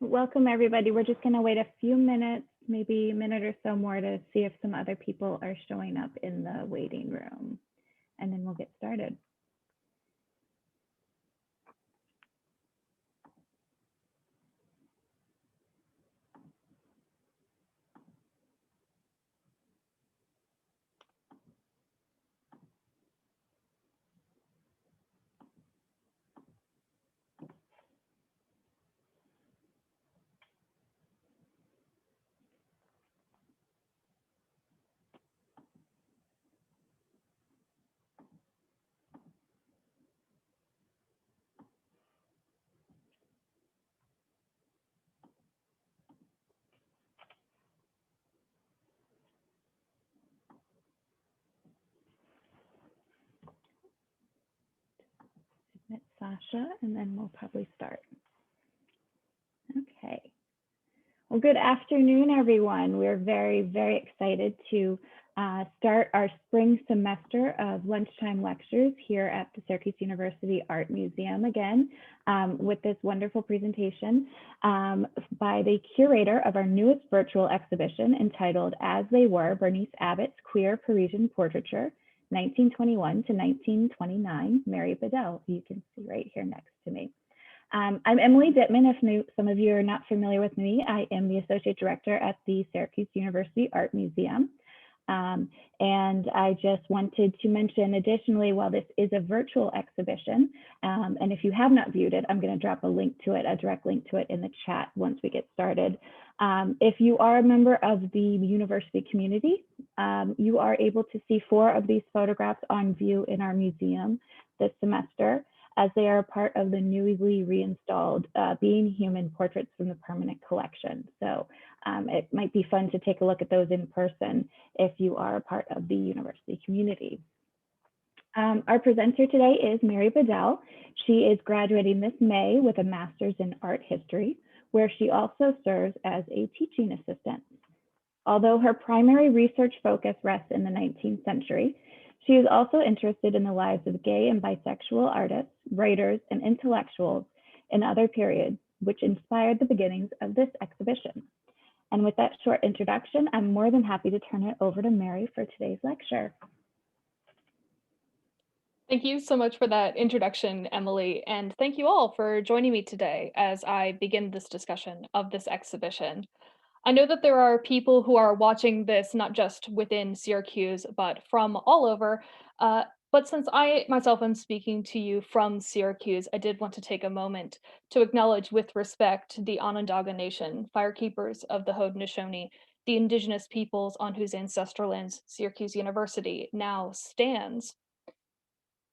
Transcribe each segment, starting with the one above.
Welcome everybody. We're just going to wait a few minutes, maybe a minute or so more to see if some other people are showing up in the waiting room, and then we'll get started. Admit Sasha, and then we'll probably start. Okay. Well, good afternoon, everyone. We're very, very excited to start our spring semester of Lunchtime Lectures here at the Syracuse University Art Museum again with this wonderful presentation by the curator of our newest virtual exhibition entitled As They Were, Bernice Abbott's Queer Parisian Portraiture, 1921 to 1929, Mary Bedell, who you can see right here next to me. I'm Emily Dittman. If some of you are not familiar with me, I am the Associate Director at the Syracuse University Art Museum. And I just wanted to mention additionally, while this is a virtual exhibition, and if you have not viewed it, I'm going to drop a link to it, a direct link to it in the chat once we get started. If you are a member of the university community, you are able to see 4 of these photographs on view in our museum this semester, as they are a part of the newly reinstalled Being Human Portraits from the Permanent Collection. So it might be fun to take a look at those in person if you are a part of the university community. Our presenter today is Mary Bedell. She is graduating this May with a master's in art history, where she also serves as a teaching assistant. Although her primary research focus rests in the 19th century, she is also interested in the lives of gay and bisexual artists, writers, and intellectuals in other periods, which inspired the beginnings of this exhibition. And with that short introduction, I'm more than happy to turn it over to Mary for today's lecture. Thank you so much for that introduction, Emily, and thank you all for joining me today as I begin this discussion of this exhibition. I know that there are people who are watching this not just within Syracuse, but from all over. But since I myself am speaking to you from Syracuse, I did want to take a moment to acknowledge with respect the Onondaga Nation, firekeepers of the Haudenosaunee, the indigenous peoples on whose ancestral lands Syracuse University now stands.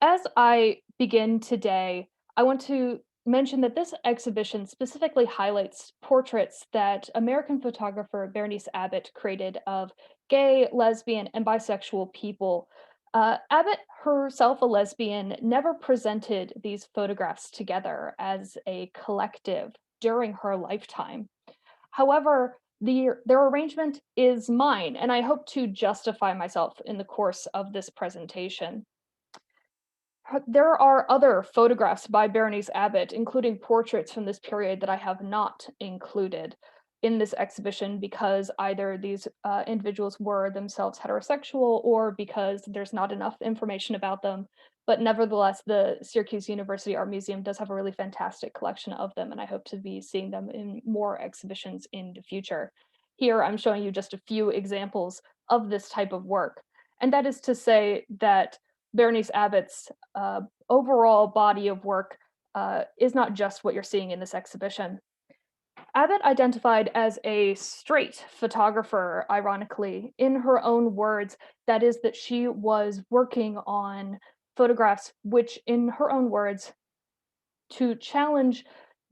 As I begin today, I want to mention that this exhibition specifically highlights portraits that American photographer Bernice Abbott created of gay, lesbian, and bisexual people. Abbott, herself a lesbian, never presented these photographs together as a collective during her lifetime. However, their arrangement is mine, and I hope to justify myself in the course of this presentation. There are other photographs by Berenice Abbott, including portraits from this period, that I have not included in this exhibition because either these individuals were themselves heterosexual or because there's not enough information about them. But nevertheless, the Syracuse University Art Museum does have a really fantastic collection of them, and I hope to be seeing them in more exhibitions in the future. Here, I'm showing you just a few examples of this type of work. And that is to say that Bernice Abbott's overall body of work is not just what you're seeing in this exhibition. Abbott identified as a straight photographer, ironically, in her own words, that is that she was working on photographs which, in her own words, to challenge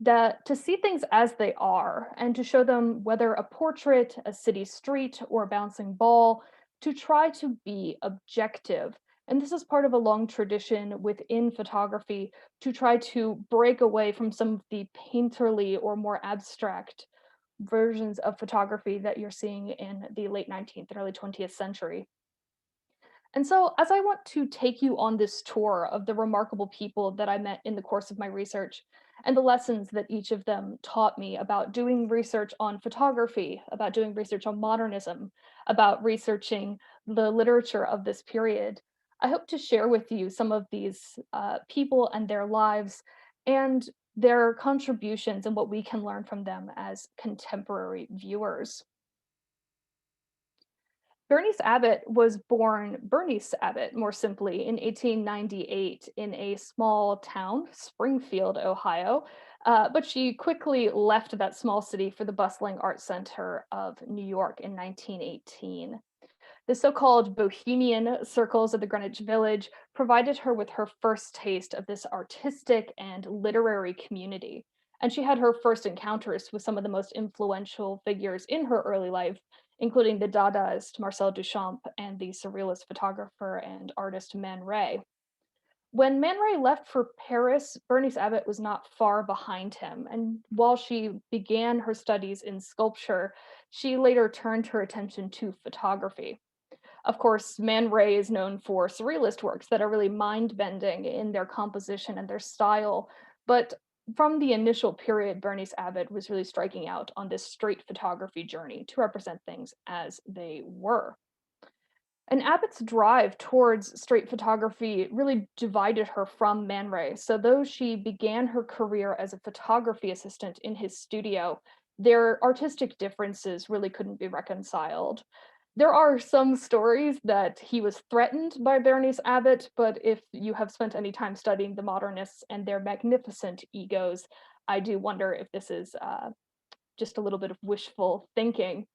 to see things as they are and to show them whether a portrait, a city street, or a bouncing ball, to try to be objective. And this is part of a long tradition within photography to try to break away from some of the painterly or more abstract versions of photography that you're seeing in the late 19th and early 20th century. And so, as I want to take you on this tour of the remarkable people that I met in the course of my research, and the lessons that each of them taught me about doing research on photography, about doing research on modernism, about researching the literature of this period. I hope to share with you some of these people and their lives and their contributions and what we can learn from them as contemporary viewers. Bernice Abbott was born Bernice Abbott, more simply, in 1898 in a small town, Springfield, Ohio. But she quickly left that small city for the bustling art center of New York in 1918. The so-called bohemian circles of the Greenwich Village provided her with her first taste of this artistic and literary community. And she had her first encounters with some of the most influential figures in her early life, including the Dadaist Marcel Duchamp and the surrealist photographer and artist Man Ray. When Man Ray left for Paris, Bernice Abbott was not far behind him, and while she began her studies in sculpture, she later turned her attention to photography. Of course, Man Ray is known for surrealist works that are really mind-bending in their composition and their style, but from the initial period, Bernice Abbott was really striking out on this straight photography journey to represent things as they were. And Abbott's drive towards straight photography really divided her from Man Ray. So though she began her career as a photography assistant in his studio, their artistic differences really couldn't be reconciled. There are some stories that he was threatened by Bernice Abbott, but if you have spent any time studying the modernists and their magnificent egos, I do wonder if this is just a little bit of wishful thinking.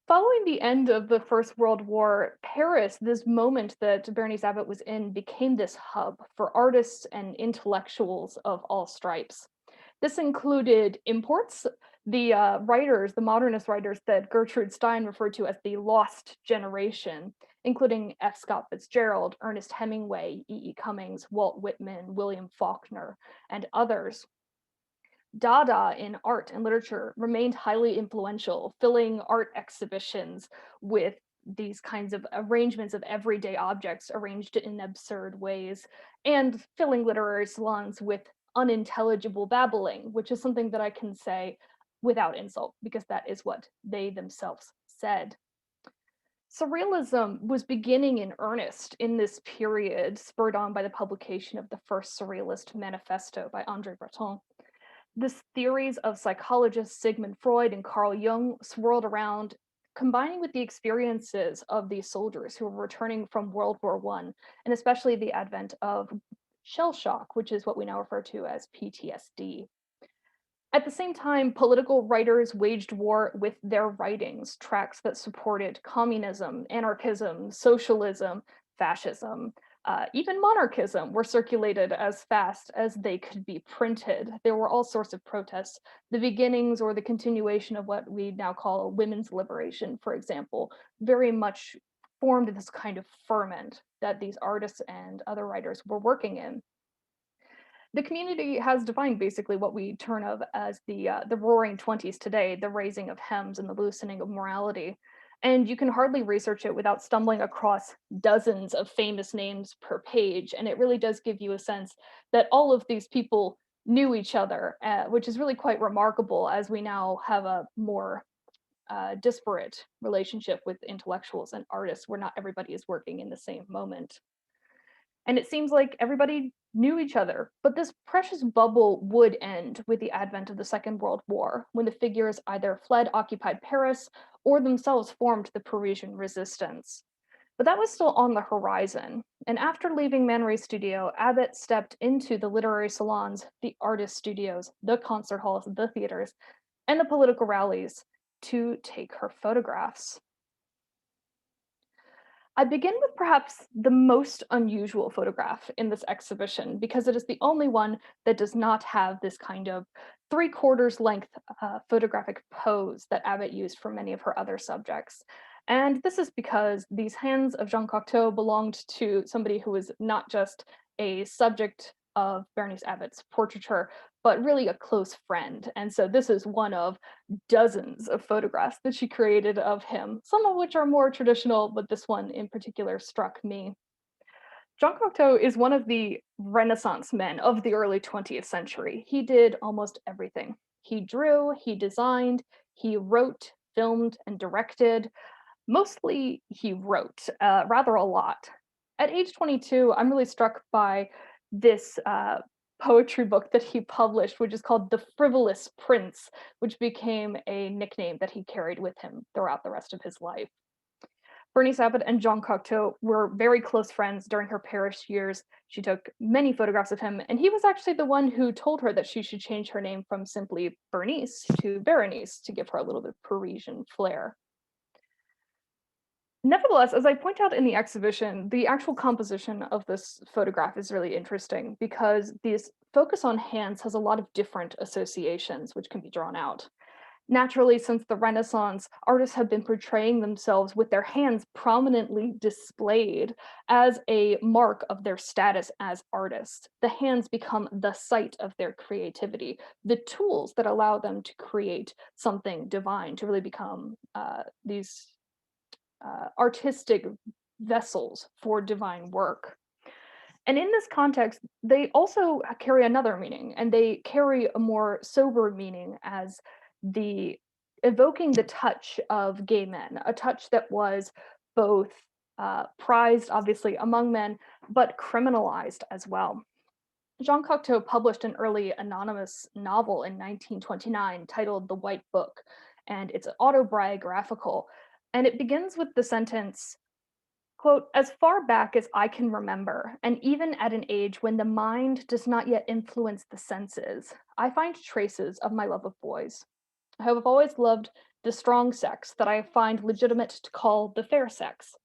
Following the end of the First World War, Paris, this moment that Bernice Abbott was in, became this hub for artists and intellectuals of all stripes. This included imports, the writers, the modernist writers that Gertrude Stein referred to as the lost generation, including F. Scott Fitzgerald, Ernest Hemingway, E. E. Cummings, Walt Whitman, William Faulkner, and others. Dada in art and literature remained highly influential, filling art exhibitions with these kinds of arrangements of everyday objects arranged in absurd ways, and filling literary salons with unintelligible babbling, which is something that I can say without insult, because that is what they themselves said. Surrealism was beginning in earnest in this period, spurred on by the publication of the first Surrealist Manifesto by André Breton. This theories of psychologists Sigmund Freud and Carl Jung swirled around, combining with the experiences of these soldiers who were returning from World War I, and especially the advent of shell shock, which is what we now refer to as PTSD. At the same time, political writers waged war with their writings, tracts that supported communism, anarchism, socialism, fascism, even monarchism were circulated as fast as they could be printed. There were all sorts of protests, the beginnings or the continuation of what we now call women's liberation, for example, very much formed this kind of ferment that these artists and other writers were working in. The community has defined basically what we term of as the roaring 20s today, the raising of hems and the loosening of morality. And you can hardly research it without stumbling across dozens of famous names per page. And it really does give you a sense that all of these people knew each other, which is really quite remarkable as we now have a more disparate relationship with intellectuals and artists where not everybody is working in the same moment. And it seems like everybody knew each other. But this precious bubble would end with the advent of the Second World War, when the figures either fled occupied Paris or themselves formed the Parisian resistance. But that was still on the horizon. And after leaving Man Ray's studio, Abbott stepped into the literary salons, the artist studios, the concert halls, the theaters, and the political rallies to take her photographs. I begin with perhaps the most unusual photograph in this exhibition because it is the only one that does not have this kind of 3/4 length photographic pose that Abbott used for many of her other subjects. And this is because these hands of Jean Cocteau belonged to somebody who was not just a subject of Bernice Abbott's portraiture, but really a close friend. And so this is one of dozens of photographs that she created of him, some of which are more traditional, but this one in particular struck me. Jean Cocteau is one of the Renaissance men of the early 20th century. He did almost everything. He drew, he designed, he wrote, filmed, and directed. Mostly he wrote, rather a lot. At age 22, I'm really struck by this poetry book that he published, which is called The Frivolous Prince, which became a nickname that he carried with him throughout the rest of his life. Bernice Abbott and Jean Cocteau were very close friends during her Paris years. She took many photographs of him, and he was actually the one who told her that she should change her name from simply Bernice to Berenice to give her a little bit of Parisian flair. Nevertheless, as I point out in the exhibition, the actual composition of this photograph is really interesting because this focus on hands has a lot of different associations which can be drawn out. Naturally, since the Renaissance, artists have been portraying themselves with their hands prominently displayed as a mark of their status as artists. The hands become the site of their creativity, the tools that allow them to create something divine, to really become these artistic vessels for divine work. And in this context, they also carry another meaning, and they carry a more sober meaning as the evoking the touch of gay men, a touch that was both prized, obviously, among men, but criminalized as well. Jean Cocteau published an early anonymous novel in 1929 titled The White Book, and it's autobiographical. And it begins with the sentence, quote, "As far back as I can remember, and even at an age when the mind does not yet influence the senses, I find traces of my love of boys. I have always loved the strong sex that I find legitimate to call the fair sex.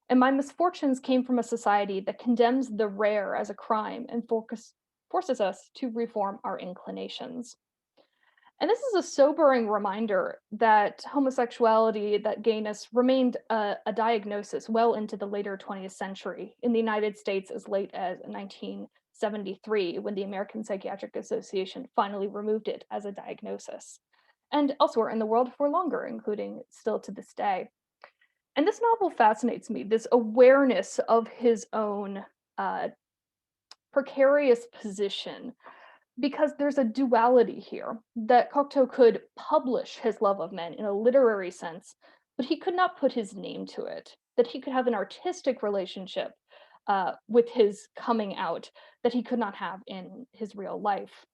And my misfortunes came from a society that condemns the rare as a crime and forces us to reform our inclinations." And this is a sobering reminder that homosexuality, that gayness remained a diagnosis well into the later 20th century. In the United States, as late as 1973, when the American Psychiatric Association finally removed it as a diagnosis. And elsewhere in the world for longer, including still to this day. And this novel fascinates me, this awareness of his own uh, precarious position, because there's a duality here that Cocteau could publish his love of men in a literary sense, but he could not put his name to it, that he could have an artistic relationship with his coming out that he could not have in his real life.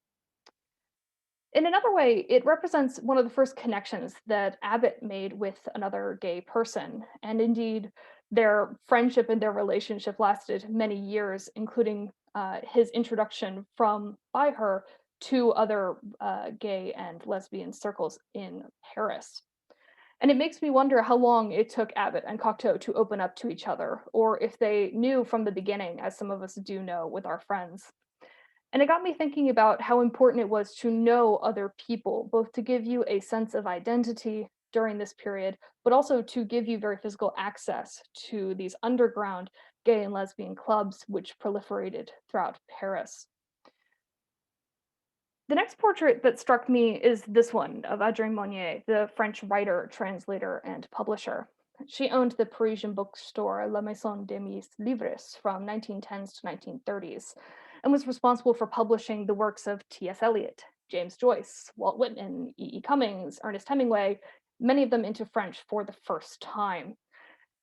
In another way, it represents one of the first connections that Abbott made with another gay person. And indeed, their friendship and their relationship lasted many years, including his introduction by her to other gay and lesbian circles in Paris. And it makes me wonder how long it took Abbott and Cocteau to open up to each other, or if they knew from the beginning, as some of us do know with our friends. And it got me thinking about how important it was to know other people, both to give you a sense of identity during this period, but also to give you very physical access to these underground gay and lesbian clubs which proliferated throughout Paris. The next portrait that struck me is this one of Adrien Monye, the French writer, translator, and publisher. She owned the Parisian bookstore La Maison des Mis Livres from 1910s to 1930s and was responsible for publishing the works of T.S. Eliot, James Joyce, Walt Whitman, E.E. Cummings, Ernest Hemingway, many of them into French for the first time.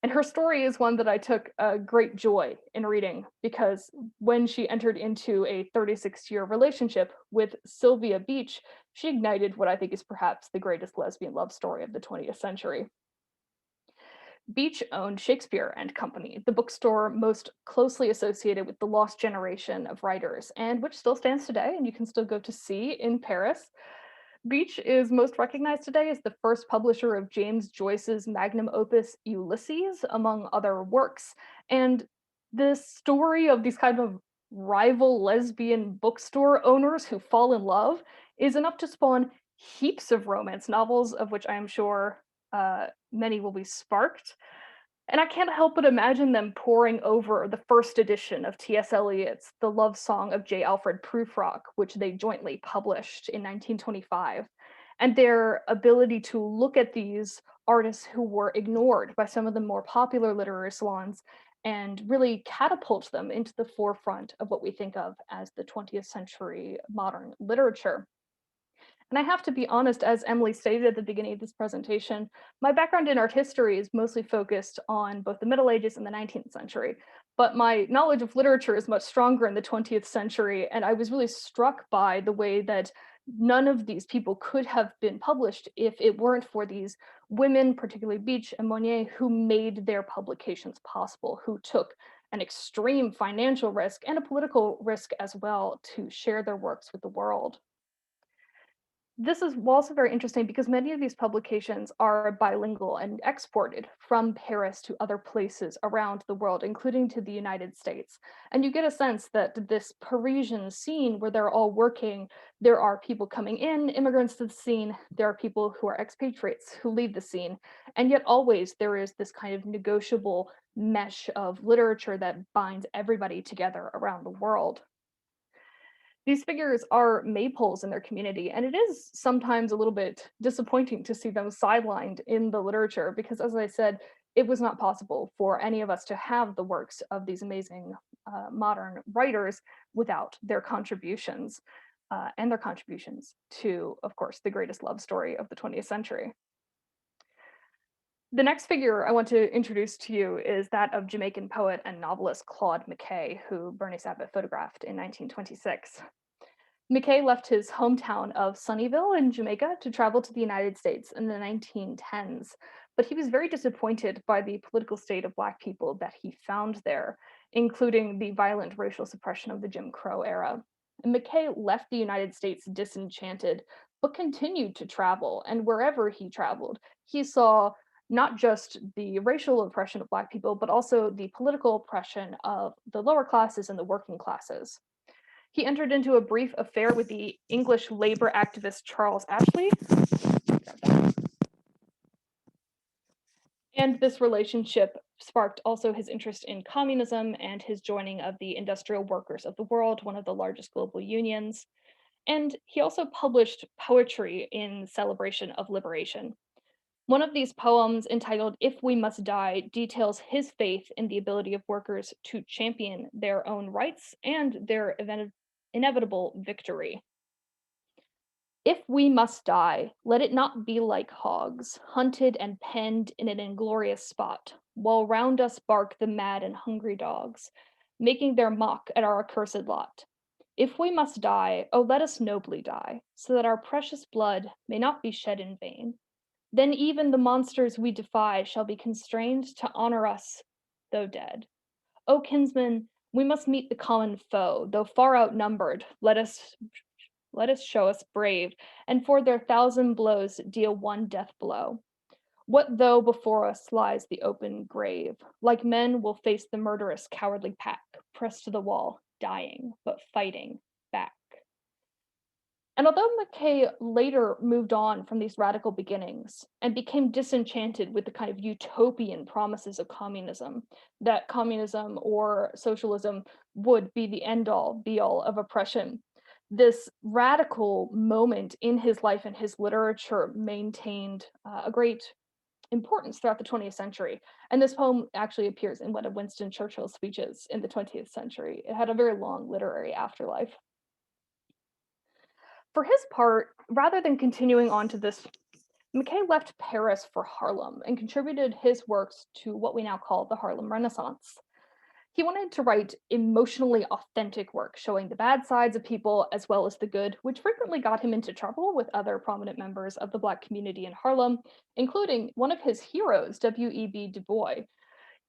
And her story is one that I took great joy in reading because when she entered into a 36-year relationship with Sylvia Beach, she ignited what I think is perhaps the greatest lesbian love story of the 20th century. Beach owned Shakespeare and Company, the bookstore most closely associated with the lost generation of writers, and which still stands today, and you can still go to see in Paris. Beach is most recognized today as the first publisher of James Joyce's magnum opus Ulysses, among other works. And the story of these kind of rival lesbian bookstore owners who fall in love is enough to spawn heaps of romance novels, of which I am sure many will be sparked. And I can't help but imagine them poring over the first edition of T.S. Eliot's The Love Song of J. Alfred Prufrock, which they jointly published in 1925, and their ability to look at these artists who were ignored by some of the more popular literary salons and really catapult them into the forefront of what we think of as the 20th century modern literature. And I have to be honest, as Emily stated at the beginning of this presentation, my background in art history is mostly focused on both the Middle Ages and the 19th century. But my knowledge of literature is much stronger in the 20th century. And I was really struck by the way that none of these people could have been published if it weren't for these women, particularly Beach and Monye, who made their publications possible, who took an extreme financial risk and a political risk as well to share their works with the world. This is also very interesting because many of these publications are bilingual and exported from Paris to other places around the world, including to the United States. And you get a sense that this Parisian scene where they're all working, there are people coming in, immigrants to the scene, there are people who are expatriates who leave the scene. And yet always there is this kind of negotiable mesh of literature that binds everybody together around the world. These figures are maypoles in their community, and it is sometimes a little bit disappointing to see them sidelined in the literature because, as I said, it was not possible for any of us to have the works of these amazing modern writers without their contributions and their contributions to, of course, the greatest love story of the 20th century. The next figure I want to introduce to you is that of Jamaican poet and novelist Claude Mckay, who Bernice Abbott photographed in 1926. Mckay left his hometown of Sunnyvale in Jamaica to travel to the United States in the 1910s, but he was very disappointed by the political state of Black people that he found there, including the violent racial suppression of the Jim Crow era. And Mckay left the United States disenchanted, but continued to travel, and wherever he traveled, he saw not just the racial oppression of Black people, but also the political oppression of the lower classes and the working classes. He entered into a brief affair with the English labor activist Charles Ashley. And this relationship sparked also his interest in communism and his joining of the Industrial Workers of the World, one of the largest global unions. And he also published poetry in celebration of liberation. One of these poems, entitled If We Must Die, details his faith in the ability of workers to champion their own rights and their inevitable victory. If we must die, let it not be like hogs, hunted and penned in an inglorious spot, while round us bark the mad and hungry dogs, making their mock at our accursed lot. If we must die, oh, let us nobly die, so that our precious blood may not be shed in vain. Then even the monsters we defy shall be constrained to honor us, though dead. O kinsmen, we must meet the common foe, though far outnumbered, let us show us brave, and for their 1,000 blows deal one death blow. What though before us lies the open grave? Like men, we'll face the murderous, cowardly pack, pressed to the wall, dying, but fighting back. And although Mckay later moved on from these radical beginnings and became disenchanted with the kind of utopian promises of communism, that communism or socialism would be the end all, be all of oppression, this radical moment in his life and his literature maintained a great importance throughout the 20th century. And this poem actually appears in one of Winston Churchill's speeches in the 20th century. It had a very long literary afterlife. For his part, rather than continuing on to this, Mckay left Paris for Harlem and contributed his works to what we now call the Harlem Renaissance. He wanted to write emotionally authentic work, showing the bad sides of people as well as the good, which frequently got him into trouble with other prominent members of the Black community in Harlem, including one of his heroes, W.E.B. Du Bois.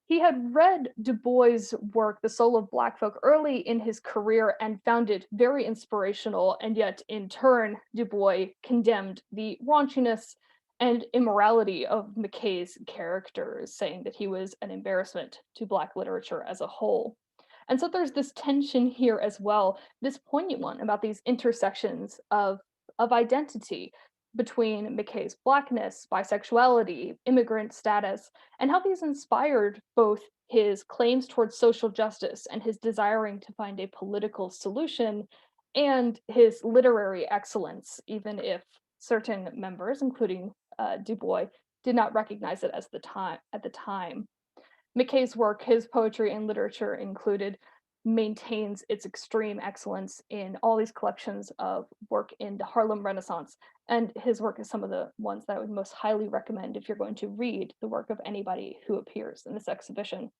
He had read Du Bois' work, The Soul of Black Folk, early in his career and found it very inspirational, and yet in turn, Du Bois condemned the raunchiness and immorality of Mckay's characters, saying that he was an embarrassment to Black literature as a whole. And so there's this tension here as well, this poignant one about these intersections of identity between Mckay's Blackness, bisexuality, immigrant status, and how these inspired both his claims towards social justice and his desiring to find a political solution, and his literary excellence, even if certain members, including Du Bois, did not recognize it at the time. Mckay's work, his poetry and literature included, maintains its extreme excellence in all these collections of work in the Harlem Renaissance. And his work is some of the ones that I would most highly recommend if you're going to read the work of anybody who appears in this exhibition.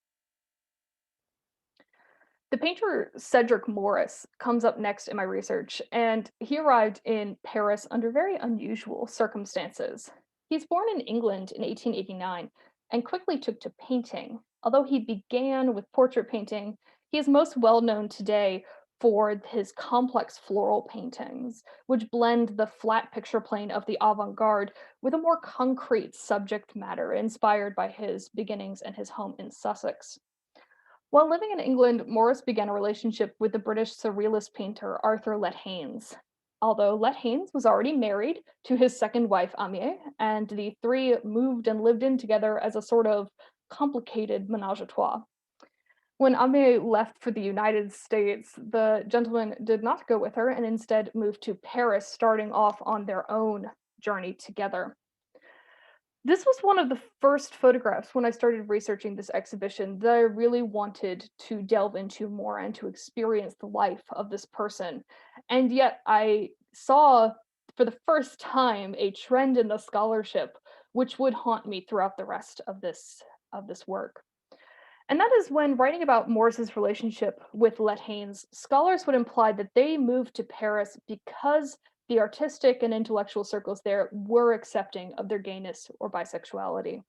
The painter Cedric Morris comes up next in my research, and he arrived in Paris under very unusual circumstances. He's born in England in 1889 and quickly took to painting. Although he began with portrait painting, he is most well known today for his complex floral paintings, which blend the flat picture plane of the avant garde with a more concrete subject matter inspired by his beginnings and his home in Sussex. While living in England, Morris began a relationship with the British surrealist painter Arthur Let Haynes. Although Let Haynes was already married to his second wife, Amier, and the three moved and lived in together as a sort of complicated menage a trois. When Amier left for the United States, the gentleman did not go with her and instead moved to Paris, starting off on their own journey together. This was one of the first photographs when I started researching this exhibition that I really wanted to delve into more and to experience the life of this person. And yet I saw for the first time a trend in the scholarship which would haunt me throughout the rest of this work. And that is when writing about Morris's relationship with Let Haynes, scholars would imply that they moved to Paris because the artistic and intellectual circles there were accepting of their gayness or bisexuality.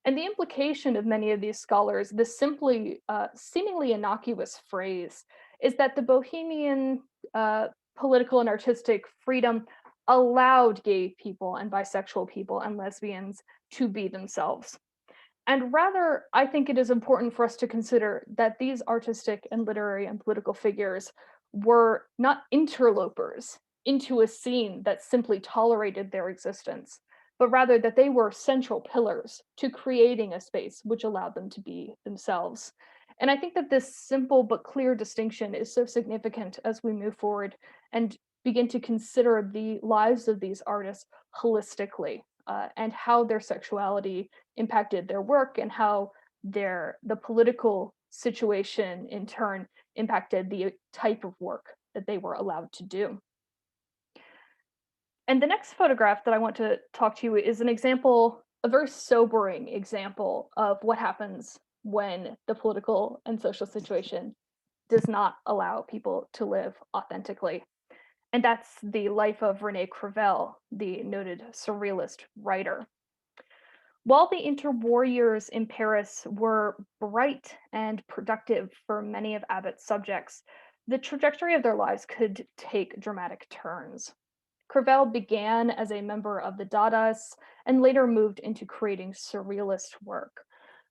And the implication of many of these scholars, this simply seemingly innocuous phrase, is that the bohemian political and artistic freedom allowed gay people and bisexual people and lesbians to be themselves. And rather, I think it is important for us to consider that these artistic and literary and political figures were not interlopers into a scene that simply tolerated their existence, but rather that they were central pillars to creating a space which allowed them to be themselves. And I think that this simple but clear distinction is so significant as we move forward and begin to consider the lives of these artists holistically, and how their sexuality impacted their work and how the political situation in turn impacted the type of work that they were allowed to do. And the next photograph that I want to talk to you is an example, a very sobering example of what happens when the political and social situation does not allow people to live authentically. And that's the life of Rene Kriel, the noted surrealist writer. While the interwar years in Paris were bright and productive for many of Abbott's subjects, the trajectory of their lives could take dramatic turns. Kriel began as a member of the Dadaists and later moved into creating surrealist work.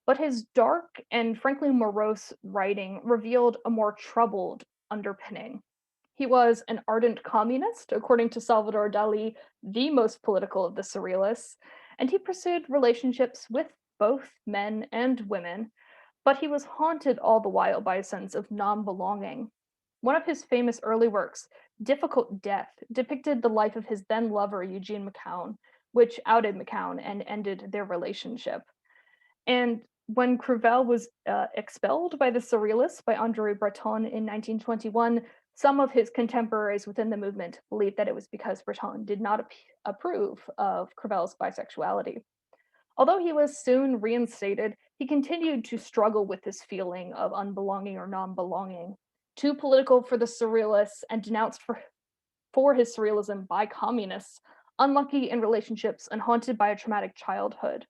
But his dark and frankly morose writing revealed a more troubled underpinning. He was an ardent communist, according to Salvador Dali, the most political of the surrealists, and he pursued relationships with both men and women, but he was haunted all the while by a sense of non belonging. One of his famous early works, Difficult Death, depicted the life of his then lover, Eugene McCown, which outed McCown and ended their relationship. And when Kriel was expelled by the Surrealists by André Breton in 1921, some of his contemporaries within the movement believed that it was because Breton did not approve of Kriel's bisexuality. Although he was soon reinstated, he continued to struggle with this feeling of unbelonging or non belonging. Too political for the Surrealists and denounced for his surrealism by communists, unlucky in relationships, and haunted by a traumatic childhood.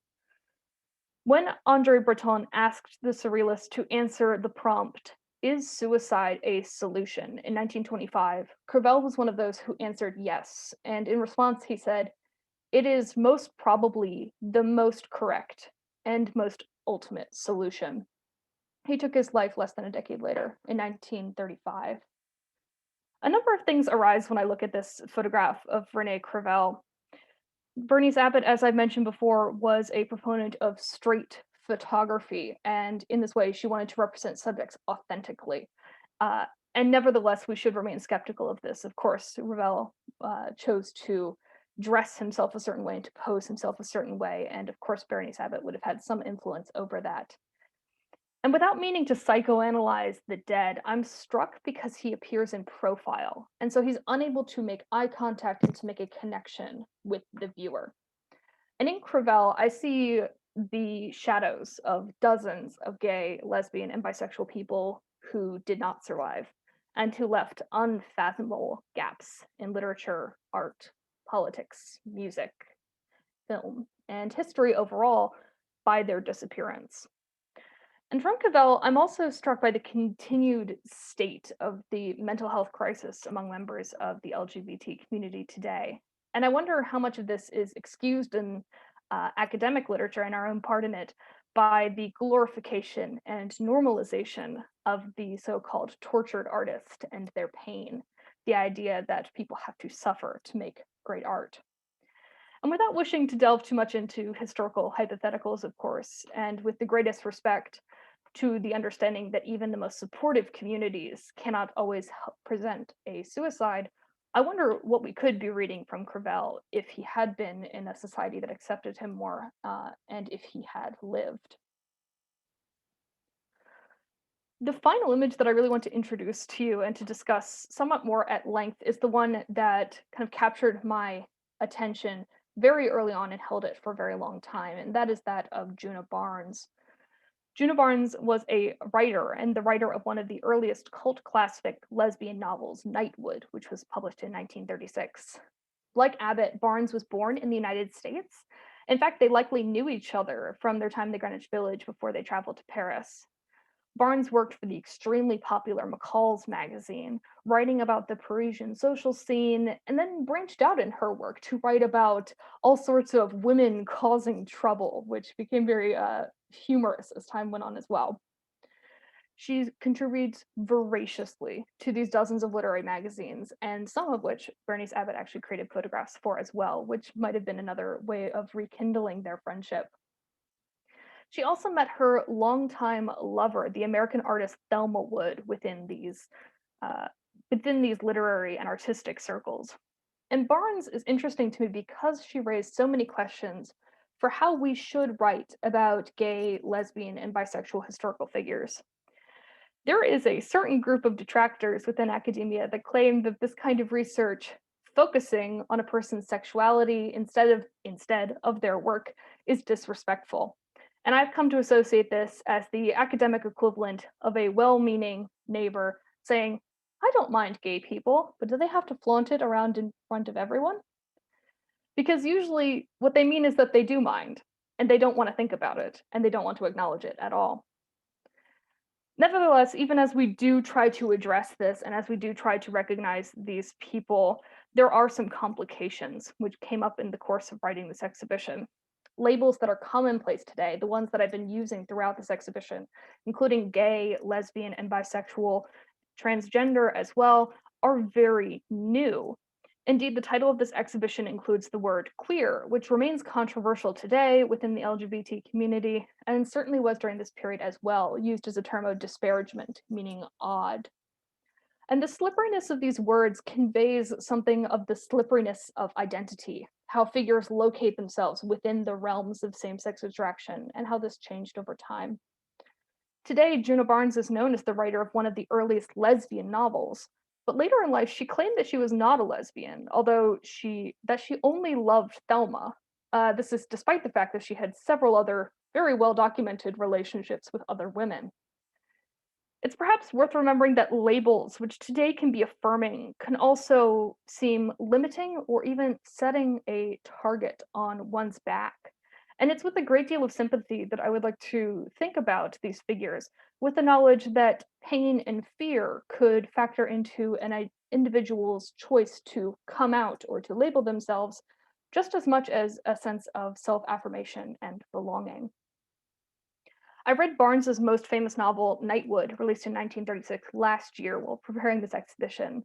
When André Breton asked the Surrealists to answer the prompt, "Is suicide a solution?" in 1925, Kriel was one of those who answered yes, and in response he said, "It is most probably the most correct and most ultimate solution." He took his life less than a decade later, in 1935. A number of things arise when I look at this photograph of Rene Kriel. Bernice Abbott, as I've mentioned before, was a proponent of straight photography, and in this way, she wanted to represent subjects authentically. And nevertheless, we should remain skeptical of this. Of course, Ravel chose to dress himself a certain way and to pose himself a certain way, and of course, Bernice Abbott would have had some influence over that. And without meaning to psychoanalyze the dead, I'm struck because he appears in profile. And so he's unable to make eye contact and to make a connection with the viewer. And in Crivel, I see the shadows of dozens of gay, lesbian, and bisexual people who did not survive and who left unfathomable gaps in literature, art, politics, music, film, and history overall by their disappearance. And from Cavell, I'm also struck by the continued state of the mental health crisis among members of the LGBT community today. And I wonder how much of this is excused in academic literature and our own part in it by the glorification and normalization of the so called tortured artist and their pain, the idea that people have to suffer to make great art. And without wishing to delve too much into historical hypotheticals, of course, and with the greatest respect to the understanding that even the most supportive communities cannot always present a suicide, I wonder what we could be reading from Crivel if he had been in a society that accepted him more and if he had lived. The final image that I really want to introduce to you and to discuss somewhat more at length is the one that kind of captured my attention very early on and held it for a very long time, and that is that of Juna Barnes. Juna Barnes was a writer and the writer of one of the earliest cult classic lesbian novels, Nightwood, which was published in 1936. Like Abbott, Barnes was born in the United States. In fact, they likely knew each other from their time in the Greenwich Village before they traveled to Paris. Barnes worked for the extremely popular McCall's magazine, writing about the Parisian social scene, and then branched out in her work to write about all sorts of women causing trouble, which became very humorous as time went on as well. She contributes voraciously to these dozens of literary magazines, and some of which Bernice Abbott actually created photographs for as well, which might have been another way of rekindling their friendship. She also met her longtime lover, the American artist Thelma Wood, uh, within these literary and artistic circles. And Barnes is interesting to me because she raised so many questions for how we should write about gay, lesbian, and bisexual historical figures. There is a certain group of detractors within academia that claim that this kind of research, focusing on a person's sexuality instead of their work, is disrespectful. And I've come to associate this as the academic equivalent of a well-meaning neighbor saying, I don't mind gay people, but do they have to flaunt it around in front of everyone? Because usually what they mean is that they do mind, and they don't want to think about it, and they don't want to acknowledge it at all. Nevertheless, even as we do try to address this and as we do try to recognize these people, there are some complications which came up in the course of writing this exhibition. Labels that are commonplace today, the ones that I've been using throughout this exhibition, including gay, lesbian, and bisexual, transgender as well, are very new. Indeed, the title of this exhibition includes the word queer, which remains controversial today within the LGBT community, and certainly was during this period as well, used as a term of disparagement, meaning odd. And the slipperiness of these words conveys something of the slipperiness of identity, how figures locate themselves within the realms of same-sex attraction, and how this changed over time. Today, Juna Barnes is known as the writer of one of the earliest lesbian novels, but later in life she claimed that she was not a lesbian, although she only loved Thelma. This is despite the fact that she had several other very well documented relationships with other women. It's perhaps worth remembering that labels, which today can be affirming, can also seem limiting or even setting a target on one's back. And it's with a great deal of sympathy that I would like to think about these figures, with the knowledge that pain and fear could factor into an individual's choice to come out or to label themselves, just as much as a sense of self-affirmation and belonging. I read Barnes's most famous novel, Nightwood, released in 1936 last year while preparing this exhibition.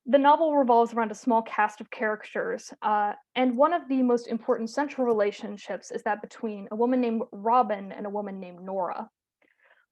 The novel revolves around a small cast of characters, and one of the most important central relationships is that between a woman named Robin and a woman named Nora.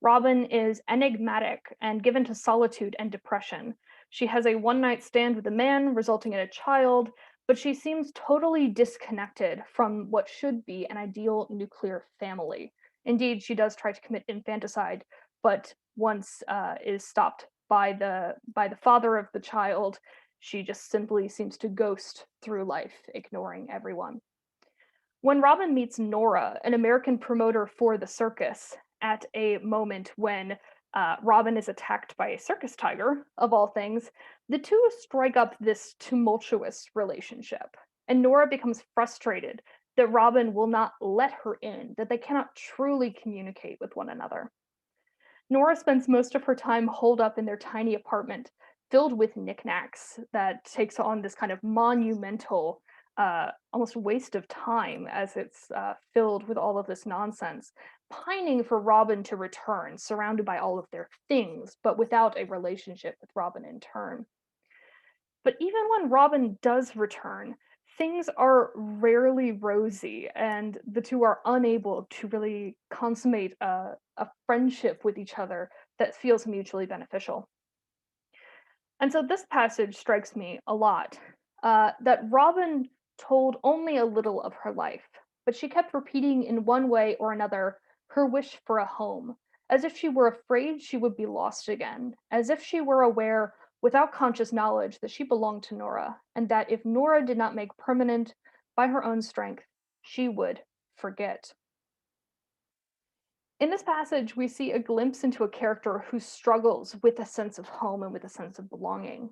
Robin is enigmatic and given to solitude and depression. She has a one-night stand with a man, resulting in a child, but she seems totally disconnected from what should be an ideal nuclear family. Indeed, she does try to commit infanticide, but once is stopped by the father of the child, she just simply seems to ghost through life, ignoring everyone. When Robin meets Nora, an American promoter for the circus, at a moment when Robin is attacked by a circus tiger, of all things, the two strike up this tumultuous relationship. And Nora becomes frustrated that Robin will not let her in, that they cannot truly communicate with one another. Nora spends most of her time holed up in their tiny apartment, filled with knickknacks, that takes on this kind of monumental, almost waste of time as it's filled with all of this nonsense, pining for Robin to return, surrounded by all of their things, but without a relationship with Robin in turn. But even when Robin does return, things are rarely rosy, and the two are unable to really consummate a friendship with each other that feels mutually beneficial. And so this passage strikes me a lot, that Robin told only a little of her life, but she kept repeating in one way or another her wish for a home, as if she were afraid she would be lost again, as if she were aware, without conscious knowledge, that she belonged to Nora, and that if Nora did not make permanent by her own strength, she would forget. In this passage, we see a glimpse into a character who struggles with a sense of home and with a sense of belonging.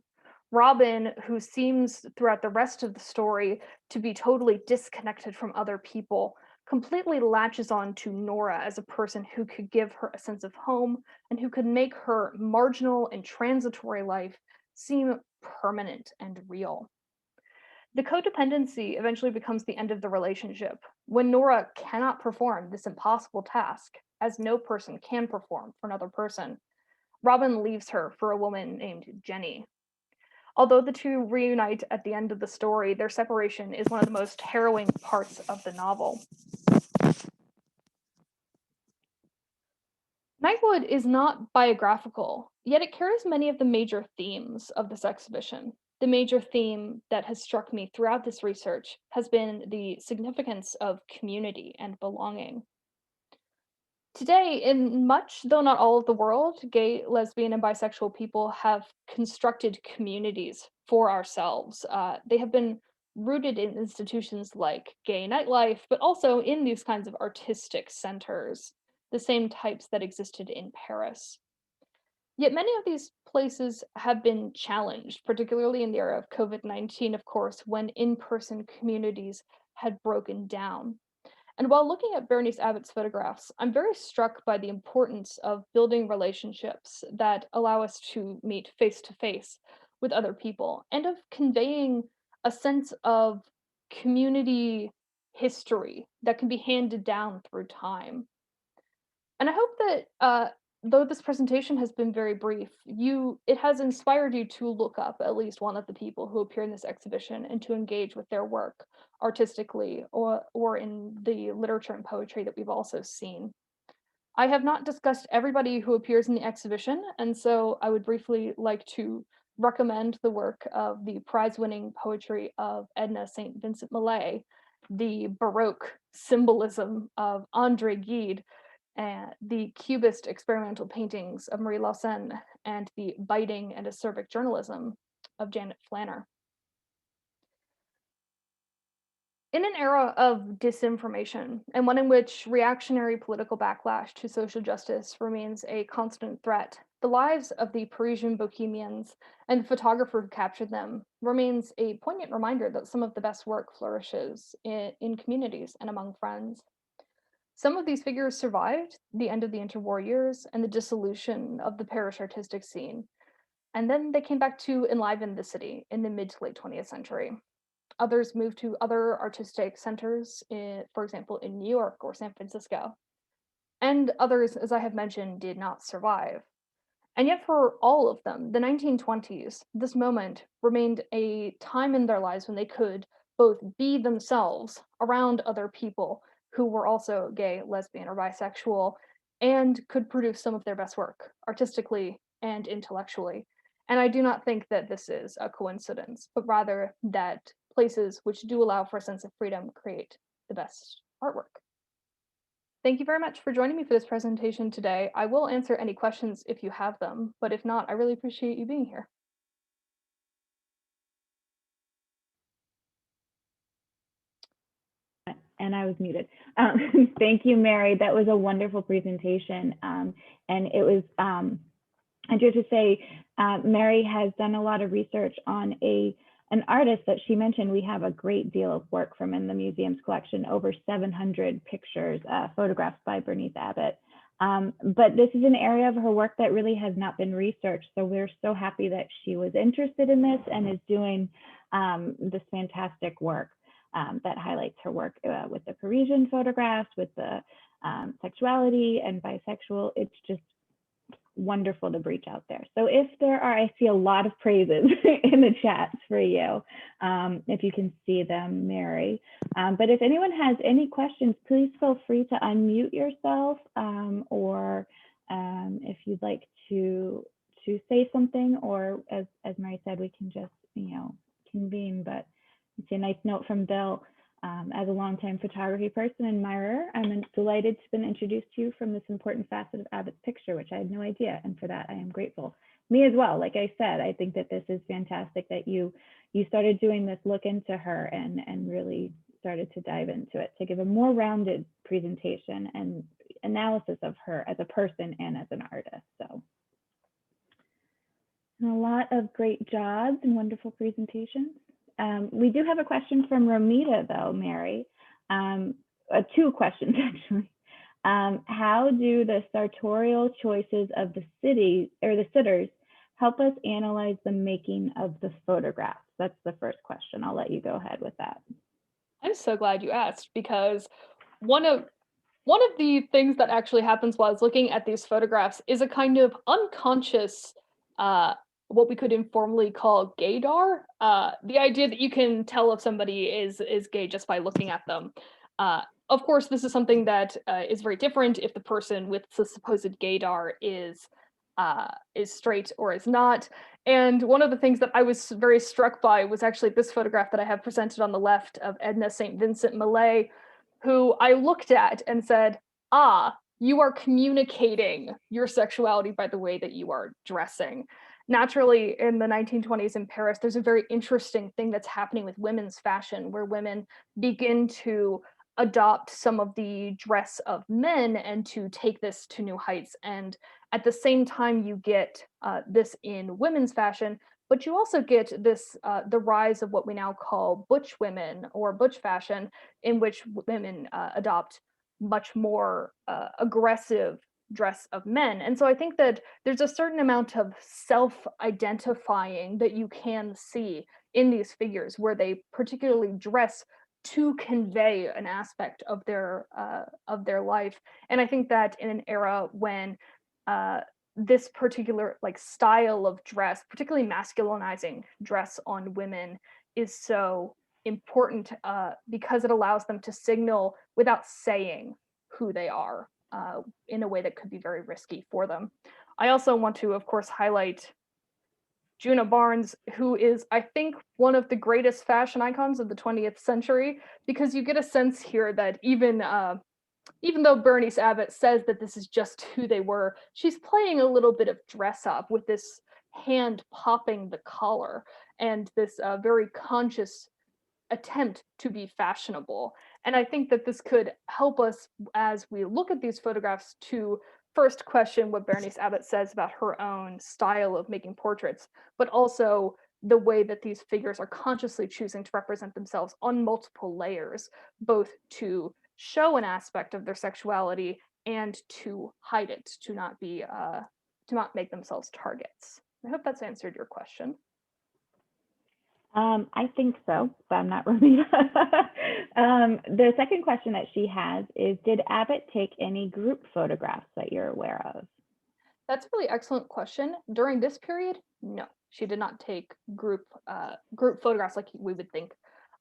Robin, who seems throughout the rest of the story to be totally disconnected from other people, completely latches on to Nora as a person who could give her a sense of home and who could make her marginal and transitory life seem permanent and real. The codependency eventually becomes the end of the relationship when Nora cannot perform this impossible task, as no person can perform for another person. Robin leaves her for a woman named Jenny. Although the two reunite at the end of the story, their separation is one of the most harrowing parts of the novel. Nightwood is not biographical, yet it carries many of the major themes of this exhibition. The major theme that has struck me throughout this research has been the significance of community and belonging. Today, in much, though not all of the world, gay, lesbian, and bisexual people have constructed communities for ourselves. They have been rooted in institutions like gay nightlife, but also in these kinds of artistic centers, the same types that existed in Paris. Yet many of these places have been challenged, particularly in the era of COVID-19, of course, when in person communities had broken down. And while looking at Bernice Abbott's photographs, I'm very struck by the importance of building relationships that allow us to meet face to face with other people and of conveying a sense of community history that can be handed down through time. And I hope that though this presentation has been very brief, it has inspired you to look up at least one of the people who appear in this exhibition and to engage with their work artistically or in the literature and poetry that we've also seen. I have not discussed everybody who appears in the exhibition, and so I would briefly like to recommend the work of the prize-winning poetry of Edna St. Vincent Millay, the Baroque symbolism of André Gide, the Cubist experimental paintings of Marie Laussenne, and the biting and acerbic journalism of Janet Flanner. In an era of disinformation, and one in which reactionary political backlash to social justice remains a constant threat, the lives of the Parisian bohemians and the photographer who captured them remains a poignant reminder that some of the best work flourishes in communities and among friends. Some of these figures survived the end of the interwar years and the dissolution of the Paris artistic scene, and then they came back to enliven the city in the mid to late 20th century. Others moved to other artistic centers, for example, in New York or San Francisco. And others, as I have mentioned, did not survive. And yet, for all of them, the 1920s, this moment remained a time in their lives when they could both be themselves around other people who were also gay, lesbian, or bisexual, and could produce some of their best work artistically and intellectually. And I do not think that this is a coincidence, but rather that places which do allow for a sense of freedom create the best artwork. Thank you very much for joining me for this presentation today. I will answer any questions if you have them, but if not, I really appreciate you being here. And I was muted. Thank you, Mary. That was a wonderful presentation. And it was, I do have to say, Mary has done a lot of research on an artist that she mentioned. We have a great deal of work from in the museum's collection, over 700 pictures, photographs by Bernice Abbott. But this is an area of her work that really has not been researched. So we're so happy that she was interested in this and is doing this fantastic work that highlights her work with the Parisian photographs, with the sexuality and bisexual. It's just wonderful to reach out there. So if there are, I see a lot of praises in the chats for you, if you can see them, Mary. But if anyone has any questions, please feel free to unmute yourself, or if you'd like to say something, or as Mary said, we can just, convene. But it's a nice note from Bill. As a longtime photography person and admirer, I'm delighted to have been introduced to you from this important facet of Abbott's picture, which I had no idea, and for that I am grateful. Me as well. Like I said, I think that this is fantastic that you started doing this look into her and really started to dive into it to give a more rounded presentation and analysis of her as a person and as an artist. So, and a lot of great jobs and wonderful presentations. We do have a question from Romita, though, Mary. Two questions, actually. How do the sartorial choices of the city or the sitters help us analyze the making of the photographs? That's the first question. I'll let you go ahead with that. I'm so glad you asked, because one of the things that actually happens while I was looking at these photographs is a kind of unconscious, what we could informally call gaydar. The idea that you can tell if somebody is gay just by looking at them. Of course, this is something that is very different if the person with the supposed gaydar is straight or is not. And one of the things that I was very struck by was actually this photograph that I have presented on the left of Edna St. Vincent Millay, who I looked at and said, you are communicating your sexuality by the way that you are dressing. Naturally, in the 1920s in Paris, there's a very interesting thing that's happening with women's fashion, where women begin to adopt some of the dress of men and to take this to new heights. And at the same time, you get this in women's fashion, but you also get this, the rise of what we now call butch women or butch fashion, in which women adopt much more aggressive dress of men. And so I think that there's a certain amount of self-identifying that you can see in these figures, where they particularly dress to convey an aspect of their life. And I think that in an era when this particular style of dress, particularly masculinizing dress on women, is so important, because it allows them to signal without saying who they are, in a way that could be very risky for them. I also want to, of course, highlight Juna Barnes, who is, I think, one of the greatest fashion icons of the 20th century, because you get a sense here that even though Bernice Abbott says that this is just who they were, she's playing a little bit of dress up with this hand popping the collar and this very conscious attempt to be fashionable. And I think that this could help us as we look at these photographs to first question what Bernice Abbott says about her own style of making portraits, but also the way that these figures are consciously choosing to represent themselves on multiple layers, both to show an aspect of their sexuality and to hide it, to not make themselves targets. I hope that's answered your question. I think so, but I'm not Romita. The second question that she has is, did Abbott take any group photographs that you're aware of? That's a really excellent question. During this period, no, she did not take group photographs like we would think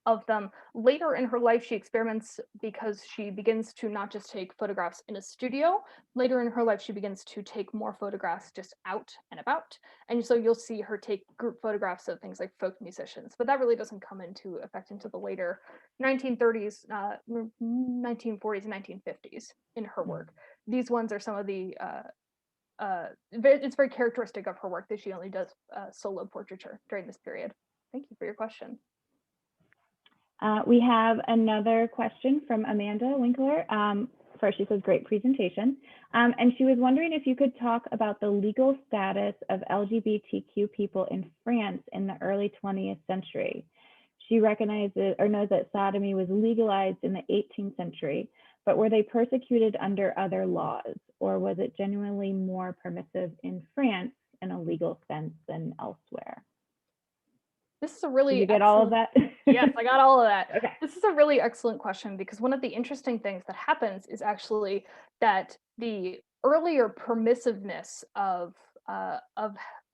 of them. Later in her life, she experiments because she begins to not just take photographs in a studio. Later in her life, she begins to take more photographs just out and about. And so you'll see her take group photographs of things like folk musicians, but that really doesn't come into effect until the later 1930s, 1940s, and 1950s in her work. These ones are some of the, it's very characteristic of her work that she only does solo portraiture during this period. Thank you for your question. We have another question from Amanda Winkler. First, she says, great presentation. And she was wondering if you could talk about the legal status of LGBTQ people in France in the early 20th century. She recognizes or knows that sodomy was legalized in the 18th century, but were they persecuted under other laws, or was it genuinely more permissive in France in a legal sense than elsewhere? This is a really Did you get all of that? Yes, I got all of that. Okay. This is a really excellent question because one of the interesting things that happens is actually that the earlier permissiveness of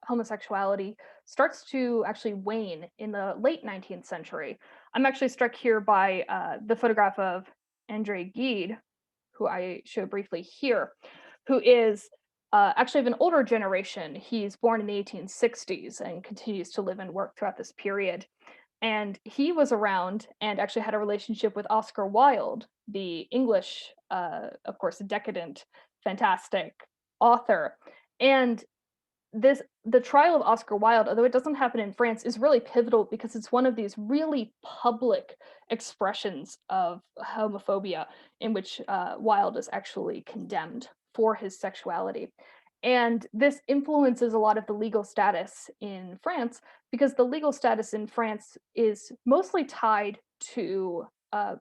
homosexuality starts to actually wane in the late 19th century. I'm actually struck here by the photograph of Adrien Monye, who I show briefly here, who is actually of an older generation. He's born in the 1860s and continues to live and work throughout this period. And he was around and actually had a relationship with Oscar Wilde, the English, of course, decadent, fantastic author. And the trial of Oscar Wilde, although it doesn't happen in France, is really pivotal because it's one of these really public expressions of homophobia in which Wilde is actually condemned for his sexuality. And this influences a lot of the legal status in France because the legal status in France is mostly tied to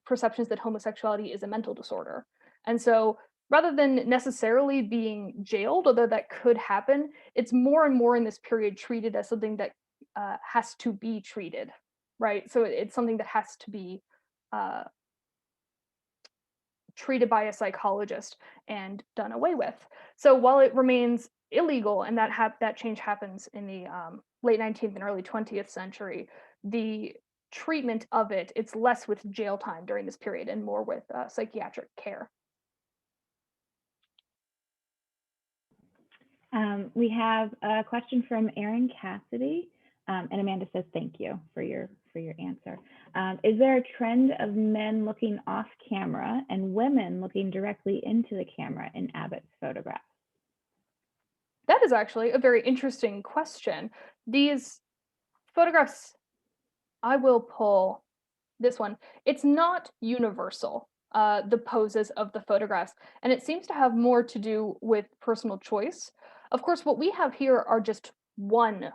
perceptions that homosexuality is a mental disorder. And so rather than necessarily being jailed, although that could happen, it's more and more in this period treated as something that has to be treated, right? So it's something that has to be treated by a psychologist and done away with. So while it remains illegal, and that change happens in the late 19th and early 20th century, the treatment of it's less with jail time during this period and more with psychiatric care. We have a question from Erin Cassidy, and Amanda says, thank you for your answer. Is there a trend of men looking off camera and women looking directly into the camera in Abbott's photographs? That is actually a very interesting question. These photographs, I will pull this one. It's not universal, the poses of the photographs, and it seems to have more to do with personal choice. Of course, what we have here are just one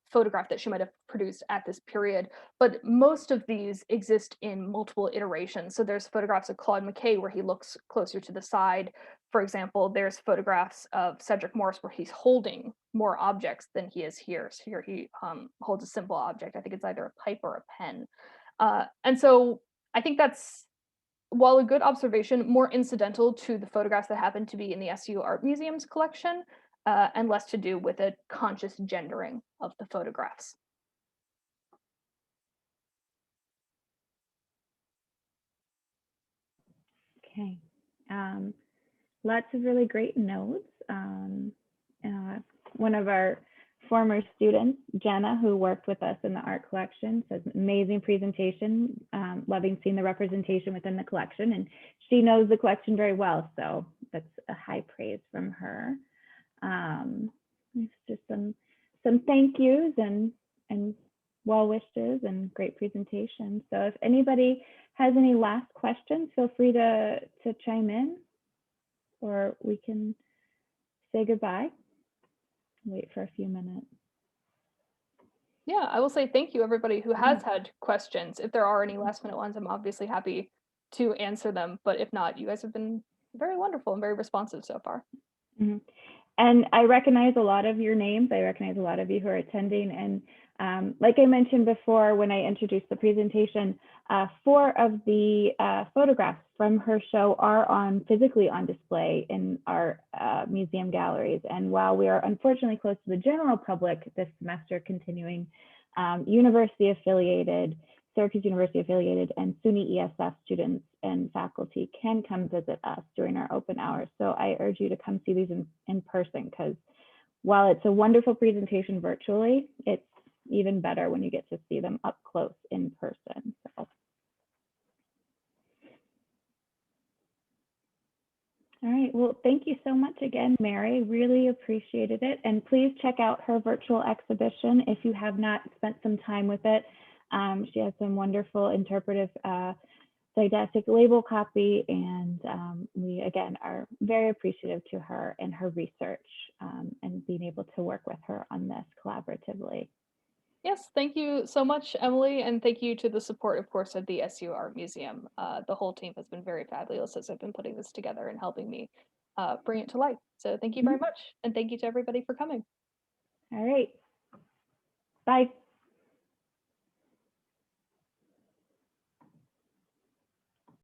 photograph that she might have produced at this period, but most of these exist in multiple iterations. So there's photographs of Claude Mckay where he looks closer to the side. For example, there's photographs of Cedric Morris where he's holding more objects than he is here. So here he holds a simple object. I think it's either a pipe or a pen. And so I think that's, while a good observation, more incidental to the photographs that happen to be in the SU Art Museum's collection, and less to do with a conscious gendering of the photographs. Okay, lots of really great notes. One of our former students, Jenna, who worked with us in the art collection, says amazing presentation, loving seeing the representation within the collection, and she knows the collection very well, so that's a high praise from her. It's just some thank yous and well wishes and great presentation. So if anybody has any last questions, feel free to chime in, or we can say goodbye. Wait for a few minutes. Yeah, I will say thank you everybody who has had questions. If there are any last minute ones, I'm obviously happy to answer them, but if not, you guys have been very wonderful and very responsive so far. Mm-hmm. And I recognize a lot of your names. I recognize a lot of you who are attending. And like I mentioned before, when I introduced the presentation, 4 of the photographs from her show are physically on display in our museum galleries. And while we are unfortunately closed to the general public this semester, continuing university affiliated Syracuse University affiliated and SUNY ESF students and faculty can come visit us during our open hours. So I urge you to come see these in person, because while it's a wonderful presentation virtually, it's even better when you get to see them up close in person. So. All right, well, thank you so much again, Mary. Really appreciated it. And please check out her virtual exhibition if you have not spent some time with it. She has some wonderful interpretive didactic label copy, and we, again, are very appreciative to her and her research and being able to work with her on this collaboratively. Yes, thank you so much, Emily, and thank you to the support, of course, of the SU Art Museum. The whole team has been very fabulous as I've been putting this together and helping me bring it to life. So thank you very much, and thank you to everybody for coming. All right. Bye.